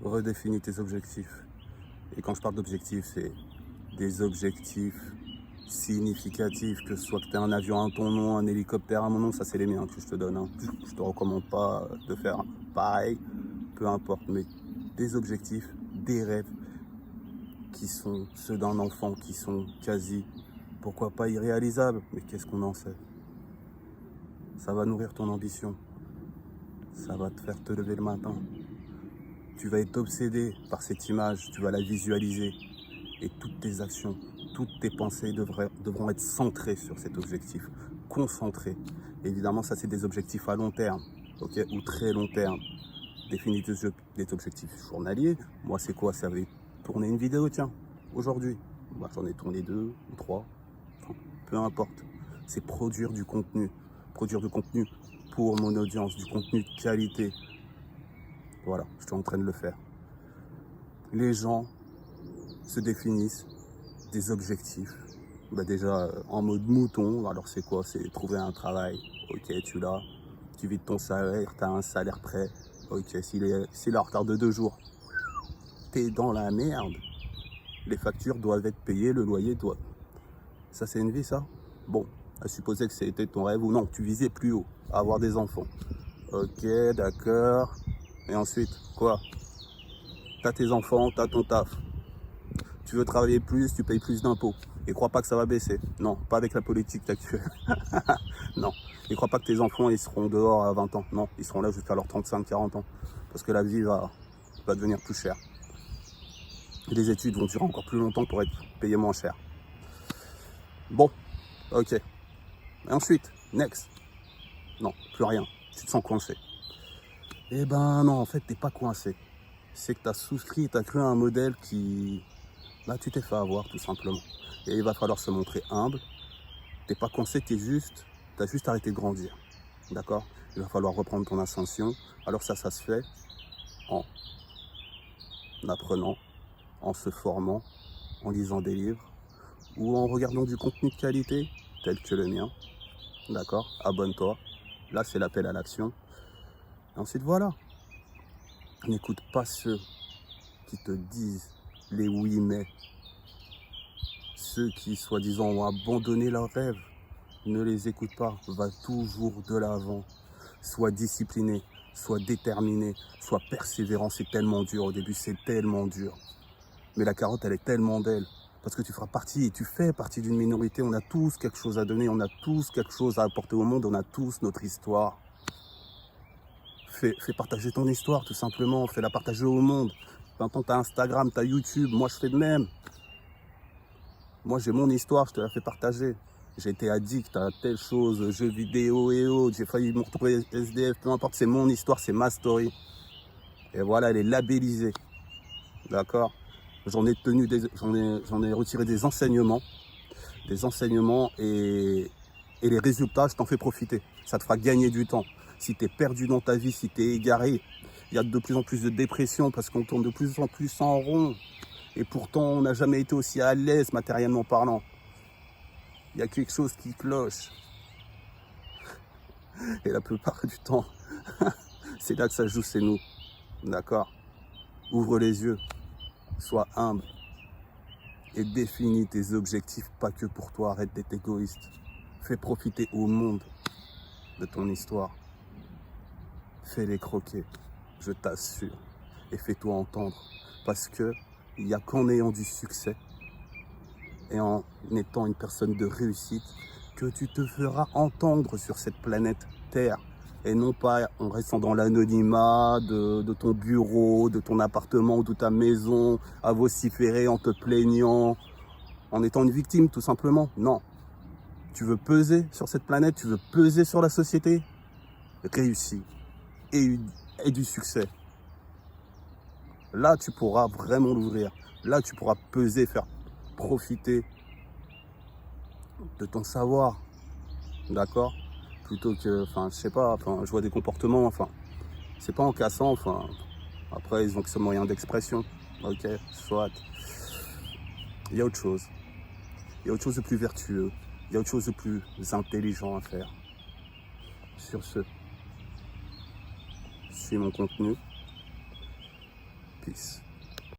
redéfinis tes objectifs. Et quand je parle d'objectifs, c'est des objectifs significatifs, que ce soit que tu aies un avion à ton nom, un hélicoptère à mon nom, ça c'est les miens que je te donne. Hein. Je te recommande pas de faire pareil, peu importe, mais des objectifs, des rêves qui sont ceux d'un enfant, qui sont quasi, pourquoi pas irréalisables, mais qu'est-ce qu'on en sait? Ça va nourrir ton ambition, ça va te faire te lever le matin. Tu vas être obsédé par cette image, tu vas la visualiser et toutes tes actions, toutes tes pensées devront être centrées sur cet objectif, concentrées. Évidemment, ça c'est des objectifs à long terme, ok, ou très long terme. Définis des objectifs journaliers. Moi, c'est quoi? Ça avait tourner une vidéo, tiens, aujourd'hui. Bah, j'en ai tourné 2 ou 3, enfin, peu importe. C'est produire du contenu pour mon audience, du contenu de qualité. Voilà, je suis en train de le faire. Les gens se définissent des objectifs. Bah déjà, en mode mouton, alors c'est quoi? C'est trouver un travail. Ok, tu l'as. Tu vis de ton salaire, tu as un salaire prêt. Ok, s'il est en retard de 2 jours, t'es dans la merde. Les factures doivent être payées, le loyer doit... Ça, c'est une vie, ça? Bon, à supposer que c'était ton rêve ou non, tu visais plus haut, avoir des enfants. Ok, d'accord. Et ensuite, quoi? T'as tes enfants, t'as ton taf. Tu veux travailler plus, tu payes plus d'impôts. Et crois pas que ça va baisser. Non, pas avec la politique actuelle. Non. Et crois pas que tes enfants, ils seront dehors à 20 ans. Non, ils seront là jusqu'à leurs 35-40 ans. Parce que la vie va devenir plus chère. Et les études vont durer encore plus longtemps pour être payées moins cher. Bon, ok. Et ensuite, next. Non, plus rien. Tu te sens coincé. Eh ben non, en fait, t'es pas coincé. C'est que tu as souscrit, tu as créé un modèle qui... Bah, tu t'es fait avoir, tout simplement. Et il va falloir se montrer humble. T'es pas coincé, t'as juste arrêté de grandir. D'accord? Il va falloir reprendre ton ascension. Alors ça se fait en apprenant, en se formant, en lisant des livres ou en regardant du contenu de qualité tel que le mien. D'accord? Abonne-toi. Là, c'est l'appel à l'action. Et ensuite, voilà. N'écoute pas ceux qui te disent les oui mais. Ceux qui, soi-disant, ont abandonné leurs rêves. Ne les écoute pas. Va toujours de l'avant. Sois discipliné, sois déterminé, sois persévérant. C'est tellement dur. Au début, c'est tellement dur. Mais la carotte, elle est tellement belle. Parce que tu feras partie et tu fais partie d'une minorité. On a tous quelque chose à donner. On a tous quelque chose à apporter au monde. On a tous notre histoire. Fais partager ton histoire, tout simplement. Fais-la partager au monde. Maintenant, tu as Instagram, tu as YouTube. Moi, je fais de même. Moi, j'ai mon histoire, je te la fais partager. J'ai été addict à telle chose, jeux vidéo et autres. J'ai failli me retrouver SDF, peu importe. C'est mon histoire, c'est ma story. Et voilà, elle est labellisée. D'accord? J'en ai retiré des enseignements et les résultats, je t'en fais profiter. Ça te fera gagner du temps. Si tu es perdu dans ta vie, si tu es égaré, il y a de plus en plus de dépression parce qu'on tourne de plus en plus en rond. Et pourtant, on n'a jamais été aussi à l'aise matériellement parlant. Il y a quelque chose qui cloche. Et la plupart du temps, c'est là que ça joue, c'est nous. D'accord? Ouvre les yeux, sois humble et définis tes objectifs, pas que pour toi. Arrête d'être égoïste. Fais profiter au monde de ton histoire. Fais-les croquer, je t'assure. Et fais-toi entendre. Parce que il n'y a qu'en ayant du succès et en étant une personne de réussite que tu te feras entendre sur cette planète Terre. Et non pas en restant dans l'anonymat de ton bureau, de ton appartement ou de ta maison, à vociférer en te plaignant, en étant une victime tout simplement. Non. Tu veux peser sur cette planète, tu veux peser sur la société, réussis et du succès. Là, tu pourras vraiment l'ouvrir. Là, tu pourras peser, faire profiter de ton savoir. D'accord? Plutôt que, enfin, je sais pas, enfin, je vois des comportements, enfin, c'est pas en cassant, enfin, après, ils ont que ce moyen d'expression. Ok, soit. Il y a autre chose. Il y a autre chose de plus vertueux. Il y a autre chose de plus intelligent à faire. Sur ce, suis mon contenu. Peace.